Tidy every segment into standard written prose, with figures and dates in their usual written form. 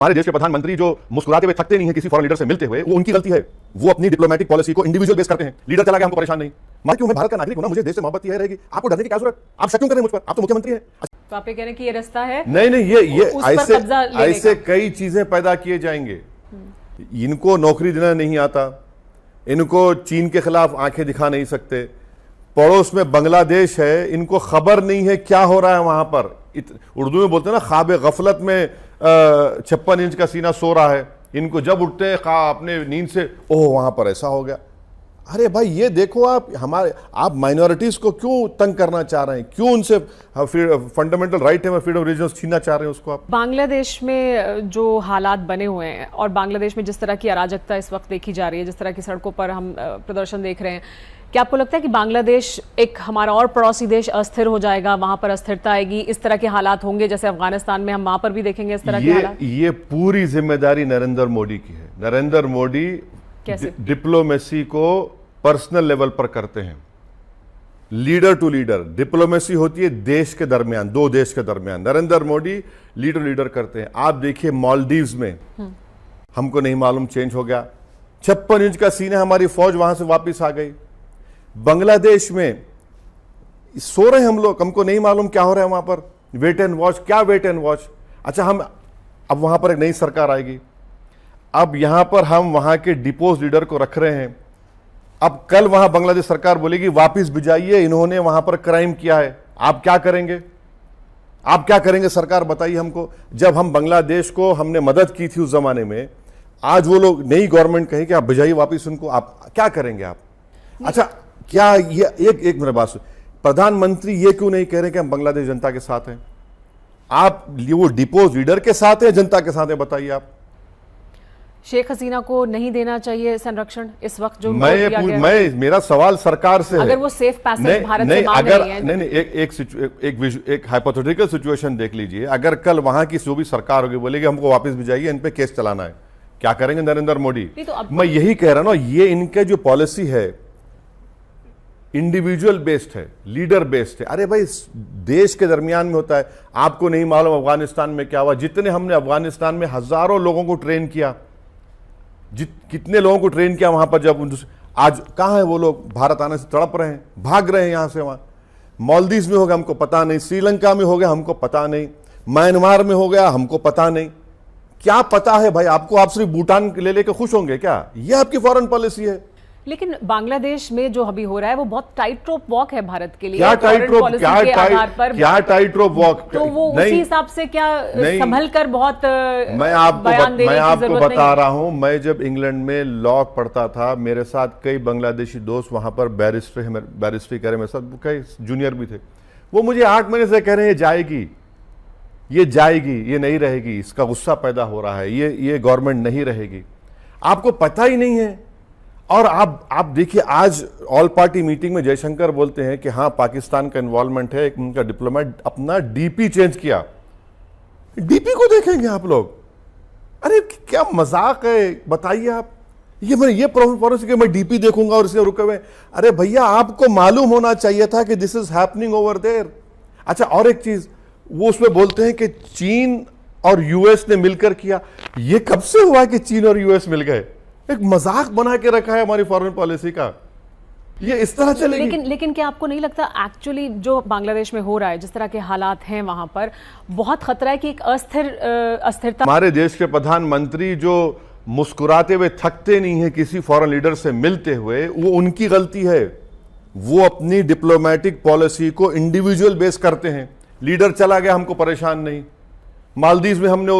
हमारे देश के प्रधानमंत्री जो मुस्कुराते हुए थकते नहीं है किसी फॉरेन लीडर से मिलते हुए, वो उनकी गलती है। वो अपनी डिप्लोमेटिक पॉलिसी को इंडिविजुअल बेस करते हैं। लीडर चला गया हमको परेशान नहीं। मैं क्यों, मैं भारत का नागरिक हूं ना, मुझे देश से मोहब्बत ही रहेगी। आपको डरने की क्या जरूरत? आप शक क्यों कर रहे हैं मुझ पर? आप तो मुख्यमंत्री हैं। तो आप ये कह रहे हैं कि ये रास्ता है? नहीं, ये ऐसे कई चीजें पैदा किए जाएंगे। इनको नौकरी देना नहीं आता, इनको चीन के खिलाफ आंखें दिखा नहीं सकते, पड़ोस में बांग्लादेश है, इनको खबर नहीं है क्या हो रहा है वहां पर। उर्दू में बोलते हैं ना, ख्वाब गफलत में 56 इंच का सीना सो रहा है। इनको जब उठते हैं अपने नींद से, ओह वहां पर ऐसा हो गया। अरे भाई ये देखो, आप माइनॉरिटीज को क्यों तंग करना चाह रहे हैं? क्यों उनसे फंडामेंटल राइट है फ्रीडम ऑफ रिलीजन छीनना चाह रहे हैं उसको आप? बांग्लादेश में जो हालात बने हुए हैं और बांग्लादेश में जिस तरह की अराजकता इस वक्त देखी जा रही है, जिस तरह की सड़कों पर हम प्रदर्शन देख रहे हैं, क्या आपको लगता है कि बांग्लादेश एक हमारा और पड़ोसी देश अस्थिर हो जाएगा, वहां पर अस्थिरता आएगी, इस तरह के हालात होंगे जैसे अफगानिस्तान में, हम वहां पर भी देखेंगे इस तरह के हालात? ये पूरी जिम्मेदारी नरेंद्र मोदी की है। नरेंद्र मोदी डिप्लोमेसी को पर्सनल लेवल पर करते हैं, लीडर टू लीडर। डिप्लोमेसी होती है देश के दरमियान, दो देश के दरमियान। नरेंद्र मोदी लीडर करते हैं। आप देखिए मालदीव्स में, हमको नहीं मालूम चेंज हो गया, 56 इंच का सीन है, हमारी फौज वहां से वापस आ गई। बांग्लादेश में सो रहे हैं हम लोग, हमको नहीं मालूम क्या हो रहा है वहां पर। वेट एंड वॉच, क्या वेट एंड वॉच? अच्छा, हम अब वहां पर एक नई सरकार आएगी, अब यहां पर हम वहां के डिपोज लीडर को रख रहे हैं। अब कल वहां बांग्लादेश सरकार बोलेगी वापस भिजाइए, इन्होंने वहां पर क्राइम किया है। आप क्या करेंगे? आप क्या करेंगे सरकार, बताइए हमको। जब हम बांग्लादेश को हमने मदद की थी उस जमाने में, आज वो लोग नई गवर्नमेंट कहे कि आप भिजाइए वापस उनको, आप क्या करेंगे आप? अच्छा, क्या ये एक मेरे बात सुन, प्रधानमंत्री ये क्यों नहीं कह रहे कि हम बांग्लादेश जनता के साथ हैं? आप वो डिपोज लीडर के साथ है, जनता के साथ है, बताइए आप। शेख हसीना को नहीं देना चाहिए संरक्षण इस वक्त जो मेरा सवाल सरकार से है। अगर वो सेफ पैसेज भारत से मांग रही है, नहीं, एक हाइपोथेटिकल सिचुएशन देख लीजिए। अगर कल वहां की जो भी सरकार होगी बोलेगी हमको वापस भिजाइए, इन पे केस चलाना है, क्या करेंगे नरेंद्र मोदी? तो मैं यही कह रहा हूं ना, ये इनके जो पॉलिसी है इंडिविजुअल बेस्ड है, लीडर बेस्ड है। अरे भाई देश के दरमियान में होता है। आपको नहीं मालूम अफगानिस्तान में क्या हुआ? जितने हमने अफगानिस्तान में हजारों लोगों को ट्रेन किया, कितने लोगों को ट्रेन किया वहां पर, जब आज कहां है वो लोग? भारत आने से तड़प रहे हैं, भाग रहे हैं यहां से वहां। मालदीव में हो गया हमको पता नहीं, श्रीलंका में हो गया हमको पता नहीं, म्यांमार में हो गया हमको पता नहीं, क्या पता है भाई आपको? आप सिर्फ भूटान ले लेकर खुश होंगे क्या? ये आपकी फॉरेन पॉलिसी है। लेकिन बांग्लादेश में जो अभी हो रहा है वो बहुत टाइट रोप वॉक है भारत के लिए। क्या टाइट रोप वॉक? तो वो उसी हिसाब से क्या संभल कर बहुत मैं आपको बता रहा हूं, मैं जब इंग्लैंड में लॉ पढ़ता था, मेरे साथ कई बांग्लादेशी दोस्त वहां पर बैरिस्ट्री करे, मेरे साथ कई जूनियर भी थे। वो मुझे 8 महीने से कह रहे हैं ये जाएगी, ये नहीं रहेगी, इसका गुस्सा पैदा हो रहा है, ये गवर्नमेंट नहीं रहेगी। आपको पता ही नहीं है। और आप देखिए, आज ऑल पार्टी मीटिंग में जयशंकर बोलते हैं कि हाँ पाकिस्तान का इन्वॉल्वमेंट है, एक उनका डिप्लोमेट अपना डीपी चेंज किया। डीपी को देखेंगे आप लोग? अरे क्या मजाक है, बताइए आप। ये पॉलिसी कि मैं डीपी देखूंगा और इसके रुके हुए। अरे भैया आपको मालूम होना चाहिए था कि this is happening over there. अच्छा, और एक चीज, वो उसमें बोलते हैं कि चीन और यूएस ने मिलकर किया। ये कब से हुआ कि चीन और यूएस मिल गए? एक मजाक बना के रखा है हमारी फॉरेन पॉलिसी का। ये इस तरह चलेगी। लेकिन क्या आपको नहीं लगता एक्चुअली जो बांग्लादेश में हो रहा है, जिस तरह के हालात हैं वहां पर, बहुत खतरा है कि एक अस्थिरता। हमारे देश के प्रधानमंत्री जो मुस्कुराते हुए थकते नहीं है किसी फॉरेन लीडर से मिलते हुए, वो उनकी गलती है। वो अपनी डिप्लोमेटिक पॉलिसी को इंडिविजुअल बेस करते हैं। लीडर चला गया हमको परेशान नहीं। मालदीव में हमने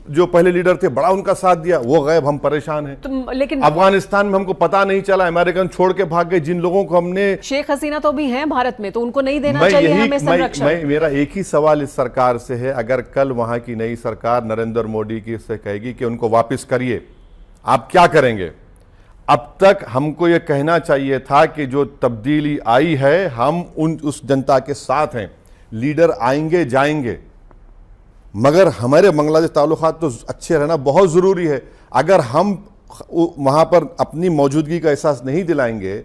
जो पहले लीडर थे बड़ा उनका साथ दिया, वो गायब, हम परेशान हैं। तो लेकिन अफगानिस्तान में हमको पता नहीं चला, अमेरिकन छोड़ के भाग गए जिन लोगों को हमने। शेख हसीना तो भी हैं भारत में, तो उनको नहीं देना चाहिए हमें संरक्षण? मेरा एक ही सवाल इस सरकार से है, अगर कल वहां की नई सरकार नरेंद्र मोदी की से कहेगी कि उनको वापस करिए, आप क्या करेंगे? अब तक हमको यह कहना चाहिए था कि जो तब्दीली आई है हम उस जनता के साथ हैं, लीडर आएंगे जाएंगे, मगर हमारे बांग्लादेश ताल्लुकात तो अच्छे रहना बहुत ज़रूरी है। अगर हम वहाँ पर अपनी मौजूदगी का एहसास नहीं दिलाएंगे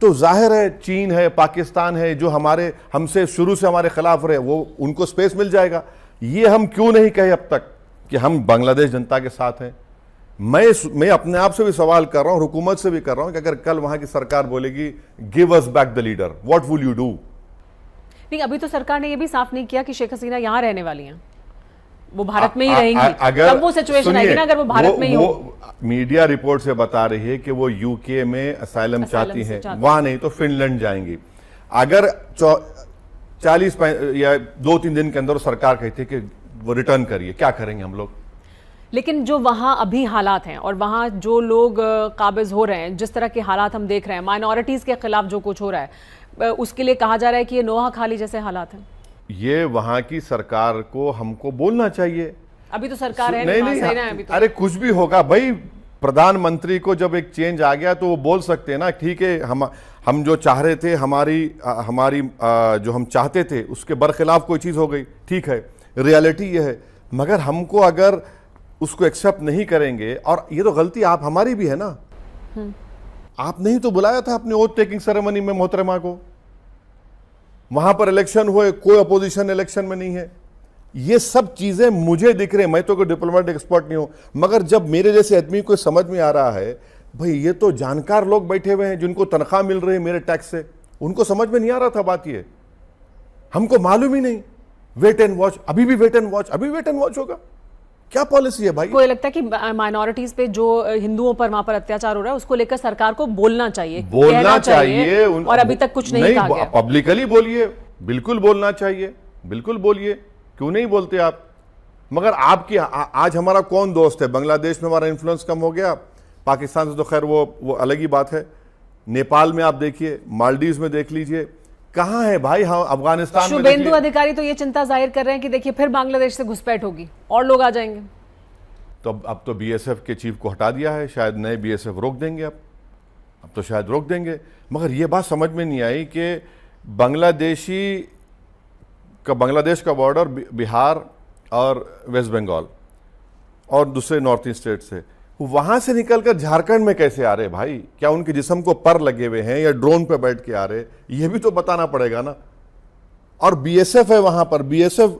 तो जाहिर है चीन है, पाकिस्तान है, जो हमसे शुरू से हमारे खिलाफ रहे, वो उनको स्पेस मिल जाएगा। ये हम क्यों नहीं कहे अब तक? कि हम बांग्लादेश जनता के साथ हैं। मैं अपने आप से भी सवाल कर रहा हूं, हुकूमत से भी कर रहा हूं कि अगर कल वहां की सरकार बोलेगी give us back the leader, what will you do? नहीं, अभी तो सरकार ने यह भी साफ नहीं किया कि शेख हसीना यहां रहने वाली हैं, वो भारत में ही रहेंगी। तब वो सिचुएशन आएगी ना अगर वो भारत में ही हो। मीडिया रिपोर्ट से बता रही है कि वो यूके में असाइलम चाहती हैं, वहां नहीं तो फिनलैंड जाएंगी। अगर 40 या 2-3 दिन के अंदर सरकार कहती है कि वो रिटर्न करिए, क्या करेंगे हम लोग? लेकिन जो वहां अभी हालात हैं और वहां जो लोग काबिज हो रहे हैं, जिस तरह के हालात हम देख रहे हैं, माइनॉरिटीज के खिलाफ जो कुछ हो रहा है, उसके लिए कहा जा रहा है कि ये नोहा खाली जैसे हालात हैं। ये वहां की सरकार को हमको बोलना चाहिए। अभी तो सरकार है नहीं, सही ना है अभी तो। अरे कुछ भी होगा भाई, प्रधानमंत्री को जब एक चेंज आ गया तो वो बोल सकते हैं ना, ठीक है हम जो चाह रहे थे, हमारी जो हम चाहते थे उसके बरखिलाफ कोई चीज हो गई, ठीक है, रियलिटी ये है। मगर हमको अगर उसको एक्सेप्ट नहीं करेंगे, और ये तो गलती आप हमारी भी है ना, आपने ही तो बुलाया था अपनी ओथ टेकिंग सेरेमनी में मोहतरमा को, वहां पर इलेक्शन हुए, कोई अपोजिशन इलेक्शन में नहीं है। ये सब चीजें मुझे दिख रहे हैं, मैं तो कोई डिप्लोमेटिक एक्सपर्ट नहीं हूं, मगर जब मेरे जैसे आदमी को समझ में आ रहा है, भाई ये तो जानकार लोग बैठे हुए हैं जिनको तनख्वाह मिल रही है मेरे टैक्स से, उनको समझ में नहीं आ रहा था बात, ये हमको मालूम ही नहीं। वेट एंड वॉच, अभी भी वेट एंड वॉच, अभी वेट एंड वॉच होगा, क्या पॉलिसी है भाई? को लगता है कि माइनॉरिटीज पे जो हिंदुओं पर वहां पर अत्याचार हो रहा है उसको लेकर सरकार को बोलना चाहिए, बोलना चाहिए। और अभी तक कुछ नहीं कहा गया। पब्लिकली बोलिए, बिल्कुल बोलना चाहिए, बिल्कुल बोलिए, क्यों नहीं बोलते आप? मगर आपकी आज हमारा कौन दोस्त है? बांग्लादेश में हमारा इन्फ्लुएंस कम हो गया, पाकिस्तान से तो खैर वो अलग ही बात है। नेपाल में आप देखिए, मालदीव में देख लीजिए, कहां है भाई? हाँ, अफगानिस्तान में। शुभेंदु अधिकारी तो ये चिंता जाहिर कर रहे हैं कि देखिए फिर बांग्लादेश से घुसपैठ होगी और लोग आ जाएंगे। तो अब तो बीएसएफ के चीफ को हटा दिया है, शायद नए बीएसएफ रोक देंगे, अब तो शायद रोक देंगे। मगर ये बात समझ में नहीं आई कि बांग्लादेश का बॉर्डर बिहार और वेस्ट बंगाल और दूसरे नॉर्थ ईस्ट स्टेट से, वहां से निकलकर झारखंड में कैसे आ रहे भाई? क्या उनके जिस्म को पर लगे हुए हैं या ड्रोन पे बैठ के आ रहे? ये भी तो बताना पड़ेगा ना। और बीएसएफ है वहां पर, बीएसएफ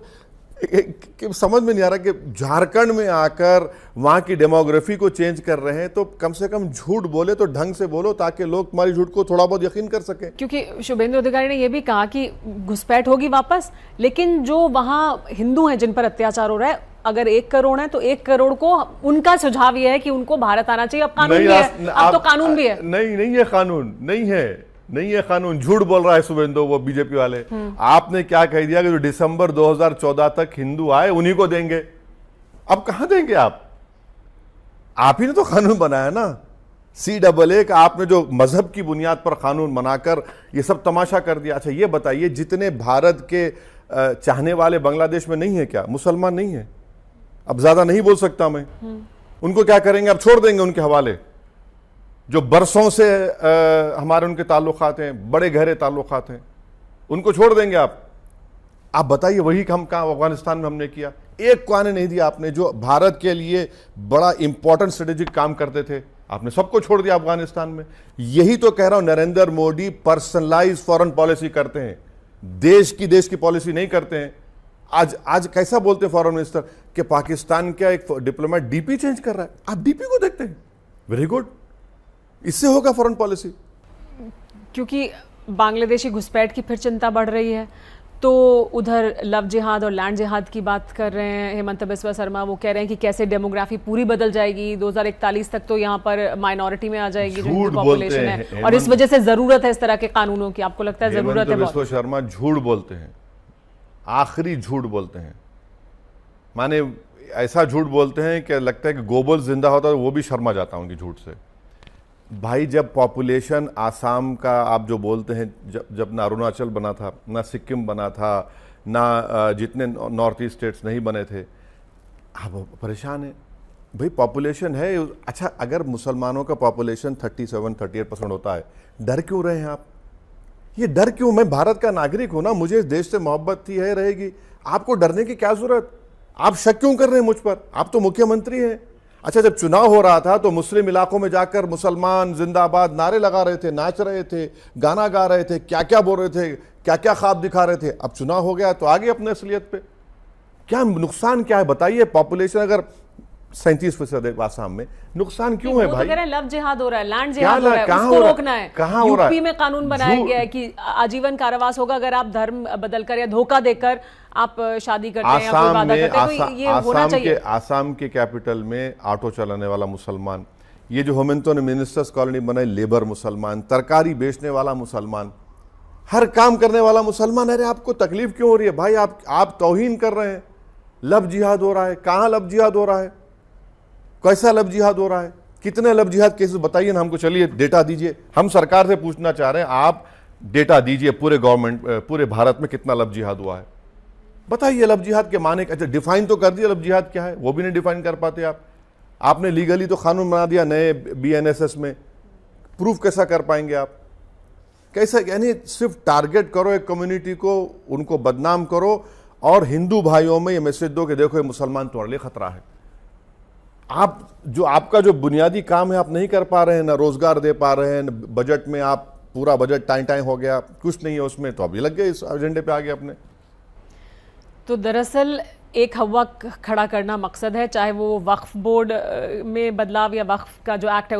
समझ में नहीं आ रहा कि झारखंड में आकर वहां की डेमोग्राफी को चेंज कर रहे हैं। तो कम से कम झूठ बोले तो ढंग से बोलो, ताकि लोग तुम्हारी झूठ को थोड़ा बहुत यकीन कर सकें। क्योंकि शुभेंदु अधिकारी ने यह भी कहा कि घुसपैठ होगी वापस, लेकिन जो वहां हिंदू हैं जिन पर अत्याचार हो रहा है, अगर 1 करोड़ है तो 1 करोड़ को, उनका सुझाव यह है कि उनको भारत आना चाहिए। अब कानून भी है, अब तो कानून भी है। नहीं है कानून, नहीं है कानून। झूठ बोल रहा है शुभेंदु, वो बीजेपी वाले। आपने क्या कह दिया कि जो दिसंबर 2014 तक हिंदू आए उन्हीं को देंगे। अब कहां देंगे आप ही ने तो कानून बनाया ना। CAA का आपने जो मजहब की बुनियाद पर कानून बनाकर ये सब तमाशा कर दिया। अच्छा ये बताइए, जितने भारत के चाहने वाले बांग्लादेश में नहीं है, क्या मुसलमान नहीं है? अब ज्यादा नहीं बोल सकता मैं। उनको क्या करेंगे? अब छोड़ देंगे उनके हवाले। जो बरसों से हमारे उनके ताल्लुकात हैं, बड़े गहरे ताल्लुकात हैं, उनको छोड़ देंगे आप बताइए। वही हम कहाँ अफगानिस्तान में हमने किया? एक को आने नहीं दिया आपने। जो भारत के लिए बड़ा इंपॉर्टेंट स्ट्रेटेजिक काम करते थे, आपने सबको छोड़ दिया अफगानिस्तान में। यही तो कह रहा हूं, Narendra Modi personalize foreign policy करते हैं, देश की पॉलिसी नहीं करते हैं। आज कैसा बोलते हैं फॉरेन मिनिस्टर कि पाकिस्तान का एक डिप्लोमेट डीपी चेंज कर रहा है। आप डीपी को देखते हैं, वेरी गुड, इससे होगा फॉरेन पॉलिसी। क्योंकि बांग्लादेशी घुसपैठ की फिर चिंता बढ़ रही है, तो उधर लव जिहाद और लैंड जिहाद की बात कर रहे हैं हेमंत बिस्वा शर्मा। वो कह रहे हैं कि कैसे डेमोग्राफी पूरी बदल जाएगी, 2041 तक तो यहाँ पर माइनॉरिटी में आ जाएगी जो पॉपुलेशन है, और इस वजह से जरूरत है इस तरह के कानूनों की। आपको लगता है जरूरत है? बिस्वा शर्मा झूठ बोलते हैं, आखिरी झूठ बोलते हैं। माने ऐसा झूठ बोलते हैं कि लगता है कि गोबल जिंदा होता है, वो भी शर्मा जाता है उनकी झूठ से। भाई जब पॉपुलेशन आसाम का आप जो बोलते हैं, जब ना अरुणाचल बना था, ना सिक्किम बना था, ना जितने नॉर्थ ईस्ट स्टेट्स नहीं बने थे, आप परेशान हैं भाई। पॉपुलेशन है। अच्छा अगर मुसलमानों का पॉपुलेशन 37-38% होता है, डर क्यों रहे हैं आप? ये डर क्यों? मैं भारत का नागरिक हूं ना, मुझे इस देश से मोहब्बत थी है, रहेगी। आपको डरने की क्या जरूरत? आप शक क्यों कर रहे हैं मुझ पर? आप तो मुख्यमंत्री हैं। अच्छा जब चुनाव हो रहा था तो मुस्लिम इलाकों में जाकर मुसलमान जिंदाबाद नारे लगा रहे थे, नाच रहे थे, गाना गा रहे थे, क्या क्या बोल रहे थे, क्या क्या ख्वाब दिखा रहे थे। अब चुनाव हो गया तो आगे अपने असलियत पे। क्या नुकसान क्या है बताइए। पॉपुलेशन अगर 37% है आसाम में, नुकसान क्यों है वो भाई? तो कह रहे हैं लव जिहाद हो रहा है, लैंड जिहाद हो रहा है, कहाँ उसको हो रहा है? रोकना है। कहाँ हो रहा है? यूपी में कानून बनाया गया है कि आजीवन कारावास होगा अगर आप धर्म बदलकर या धोखा देकर आप शादी करते हैं या कोई वादा करते हैं, तो ये होना चाहिए। आसाम के कैपिटल में ऑटो चलाने वाला मुसलमान, ये जो हेमंतो ने मिनिस्टर्स कॉलोनी बनाई लेबर मुसलमान, तरकारी बेचने वाला मुसलमान, हर काम करने वाला मुसलमान। अरे आपको तकलीफ क्यों हो रही है भाई? आप तौहीन कर रहे हैं। लव जिहाद हो रहा है, कहां लव जिहाद हो रहा है? कैसा लव जिहाद हो रहा है? कितने लव जिहाद केसेस बताइए ना हमको। चलिए डेटा दीजिए। हम सरकार से पूछना चाह रहे हैं, आप डेटा दीजिए पूरे गवर्नमेंट, पूरे भारत में कितना लव जिहाद हुआ है बताइए। लव जिहाद के माने, अच्छा डिफाइन तो कर दिया लव जिहाद क्या है, वो भी नहीं डिफाइन कर पाते आप। आपने लीगली तो कानून बना दिया नए BNSS में, प्रूफ कैसा कर पाएंगे आप? कैसा? यानी सिर्फ टारगेट करो एक कम्युनिटी को, उनको बदनाम करो और हिंदू भाइयों में ये मैसेज दो कि देखो ये मुसलमान तुम्हारे लिए खतरा है। आपका जो बुनियादी काम है आप नहीं कर पा रहे हैं, ना रोजगार दे पा रहे हैं, बजट में आप पूरा बजट टाइम हो गया, कुछ नहीं है उसमें, तो अभी लग गए इस एजेंडे पे आगे अपने। तो दरअसल एक हवा खड़ा करना मकसद है, चाहे वो वक्फ बोर्ड में बदलाव या वक्फ का जो एक्ट है